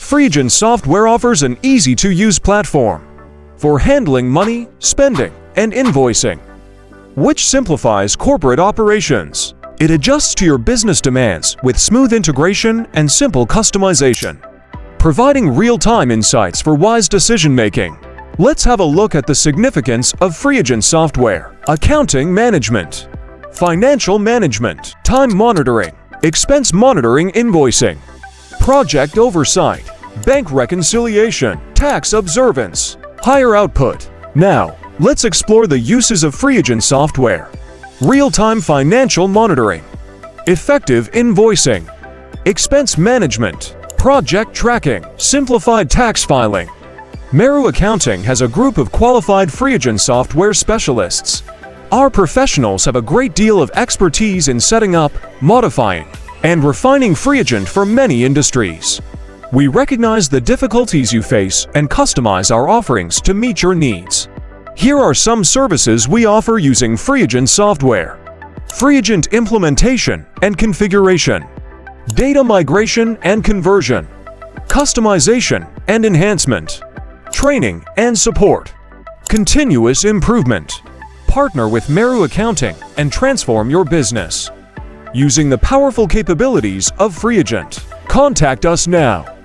FreeAgent software offers an easy-to-use platform for handling money, spending, and invoicing, which simplifies corporate operations. It adjusts to your business demands with smooth integration and simple customization, providing real-time insights for wise decision-making. Let's have a look at the significance of FreeAgent software. Accounting management, financial management, time monitoring, expense monitoring, invoicing, project oversight, bank reconciliation, tax observance, higher output. Now, let's explore the uses of FreeAgent software. Real-time financial monitoring, effective invoicing, expense management, project tracking, simplified tax filing. Meru Accounting has a group of qualified FreeAgent software specialists. Our professionals have a great deal of expertise in setting up, modifying, and refining FreeAgent for many industries. We recognize the difficulties you face and customize our offerings to meet your needs. Here are some services we offer using FreeAgent software. FreeAgent implementation and configuration, data migration and conversion, customization and enhancement, training and support, continuous improvement. Partner with Meru Accounting and transform your business using the powerful capabilities of FreeAgent. Contact us now.